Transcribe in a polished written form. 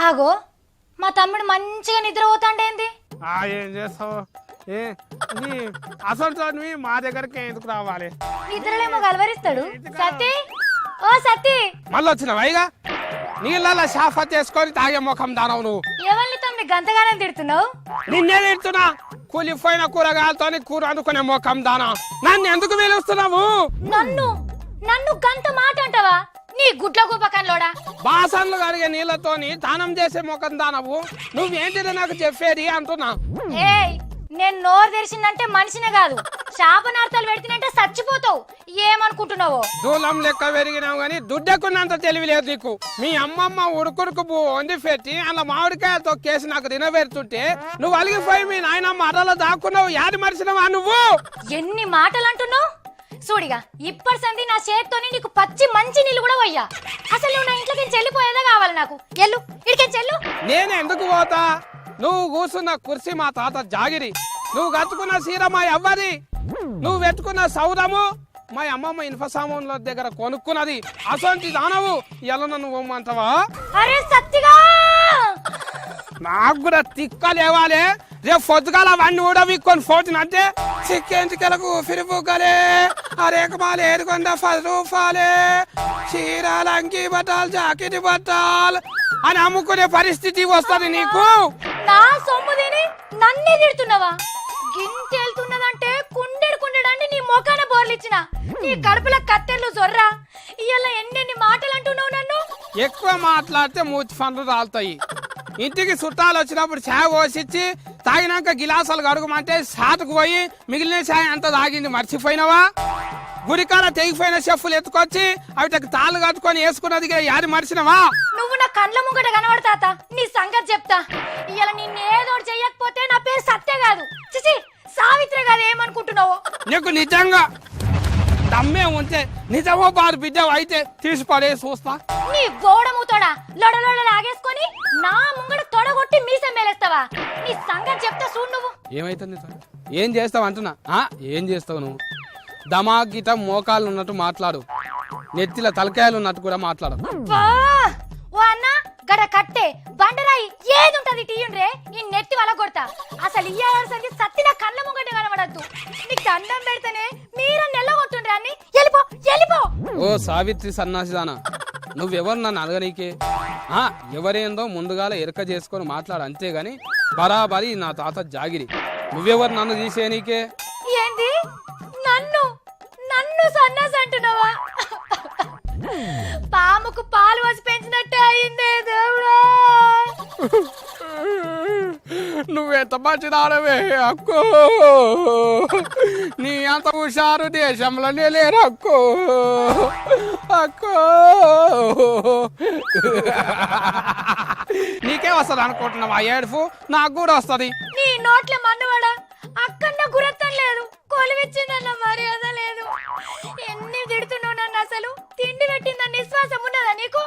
ఆగో మా తమ్ముడు మంచిగా నిద్రపోతాండేంది? ఏం చేస్తావు? నీ అసలు మా దగ్గరికి ఎందుకు రావాలి? నిద్రలేమో గలవరిస్తాడు. సతీ ఓ సతీ, మళ్ళీ వచ్చిన వైగా నీళ్ళ షాఫా చేసుకొని తాగే ముఖం దానవు నువ్వు. ఎవరిని తమ్మి గంతగానం తిడుతున్నావు? నిన్నే తిడుతున్నా. కూలిపోయిన కూరగాయలతో కూర అనుకునే ముఖం దానా. నన్ను ఎందుకు పిలుస్తున్నావు? నన్ను నన్ను గంత మాట అంటావా? నీ గుడ్ల గుపకంలోడా. బాసన్లు కడిగే నీళ్లతోని దానం చేసే ముఖం దానవు. నువ్వేంటిది నాకు చెప్పేది అంటున్నా. ఏయ్, నేను నోరు తెరిచిందంటే మనిషినే కాదు, శాపనార్థాలు పెడితేనంటే చచ్చిపోతావు. ఏమనుకుంటున్నావో? దూలం లెక్క పెరిగినావు గాని దుడ్డకున్నంత తెలివి లేదు నీకు. మీ అమ్మమ్మ ఉడుకుడుకు వండి పెట్టి అలా మామిడికాయలతో కేసి నాకు తినబెడుతుంటే నువ్వు అలిగిపోయి మీ నాయనమ్మ అరలో దాక్కున్నావు. యాది మరిచినవా నువ్వు? ఎన్ని మాటలు అంటున్నావు? చూడిగా ఇప్పటి సంది నా చేత్తోని నీకు పచ్చి మంచి నీళ్ళు కూడా పోయ్యా. అసలు నువ్వు నా ఇంట్లోకి చెల్లిపోయేదా కావాలి నాకు. ఎల్లు ఇడికే చెల్లు. నేను ఎందుకు పోతా? నువ్వు కూర్చున్న కుర్చీ మా తాత జాగిరి. నువ్వు కట్టుకున్న సీర మా అవ్వది. నువ్వు పెట్టుకున్న సౌరము మా అమ్మమ్మ ఇనుప సామాన్ల దగ్గర కొనుక్కున్నది. అసొంటి దానవు ఎలా నన్ను పోమ్మంటావా? అరే సత్తిగా, నాకు కూడా తిక్కలేవాలి. రేపు పొద్దుగాల అవన్నీ కూడా వీక్కొని పోతున్నంటే చిక్కేంటికెలకు ఫిరిపుకలే అరేకమాలు ఏడుకొండ 10 రూపాయలే చీరాలు అంగి బట్టాలు జాకెట్ బట్టాలు అని అమ్ముకునే పరిస్థితి వస్తుంది నీకు. నా సొమ్ము తిని నన్నే తిడుతున్నావా? గింతెళ్తున్నదంటే కుండెడు నీ మొఖాన బోర్లిచ్చిన నీ కడుపులో కత్తెర్లు జొర్రా. ఇవాళ ఎన్నెన్ని మాటలు అంటున్నావు నన్ను. ఎక్కువ మాట్లాడితే మూతి పండ్లు రాలుతాయి. ఇంటికి చుట్టాలు వచ్చినప్పుడు చాయ్ పోసిచ్చి తాగినాక గిలాసాలు కడుగుమంటే సాటుకు పోయి మిగిలిన చాయ్ అంతా తాగింది మర్చిపోయినావా? గురికాల తెగిపోయిన చెప్పులు ఎత్తుకొచ్చి అవిటకి తాళ్ళు కట్టుకొని వేసుకున్నది యాది మర్చినవా? నువ్వు నా కండ్ల ముంగట కనబడతాత. నీ సంగతి చెప్తా. ఇవాళ నిన్నేదో చెయ్యకపోతే నా పేరు సత్య కాదు, చిచి సావిత్రి కాదు. ఏమనుకుంటున్నావు? నీకు నిజంగా దమ్మే ఉంటే నిజమో బారు బిడ్డ అయితే తీసి పడే చూస్తా. నీ గోడముతోడా లొడలొడ లాగేసుకొని నా ముంగడ తొడగొట్టి మీసం మేలేస్తావా? నీ సంగతి చెప్తా చూడు. నువ్వు ఏమైతుంది? ఏం చేస్తావు అంటున్నా. ఏం చేస్తావు నువ్వు? దమాగిట మోకాలు ఉన్నట్టు మాట్లాడు, నెత్తిల తలకాయలు ఉన్నట్టు కూడా మాట్లాడు. ఓ అన్న గడ కట్టే బండరాయి ఏదుంటది టీయుండ్రే ఈ నెత్తి వల కొడతా. అసలు ఇయ్యాల్సింది సత్తి నా కళ్ళ ముంగట కనబడద్దు. నీకు దండం పెడితేనే మీరు నెల్లగొట్టుండ్రా అని. వెళ్ళిపో వెళ్ళిపో. ఓ సావిత్రి సన్నాసిదానా, నువ్వెవరు నన్ను అడగనీకే? ఎవరేందో ముందుగాల ఎరక చేసుకొని మాట్లాడు అంతేగాని బరాబరి నా తాత జాగిరి. నువ్వెవరు నన్ను తీసేయనీకే? ఏంది? నన్ను నన్ను సన్నాసి అంటున్నావా? పాముకు పాలు వచ్చి పెంచినట్టే అయిందే దేవుడా. నువ్వెంత మంచిదానవే అక్కో. నీ అంత హుషారు దేశంలోనే లేరు అక్కో. అక్కో నీకే వస్తుంది అనుకుంటున్నావు ఆ ఏడుపు? నాకు కూడా వస్తుంది. నీ నోట్ల మన్నువాడా అక్కన్న గురత్తం లేదు, కొలివిచ్చిందన్న మర్యాద లేదు. ఎన్ని తిడుతున్నావు నన్ను? అసలు తిండి పెట్టిందన్న విశ్వాసం ఉన్నదా నీకు?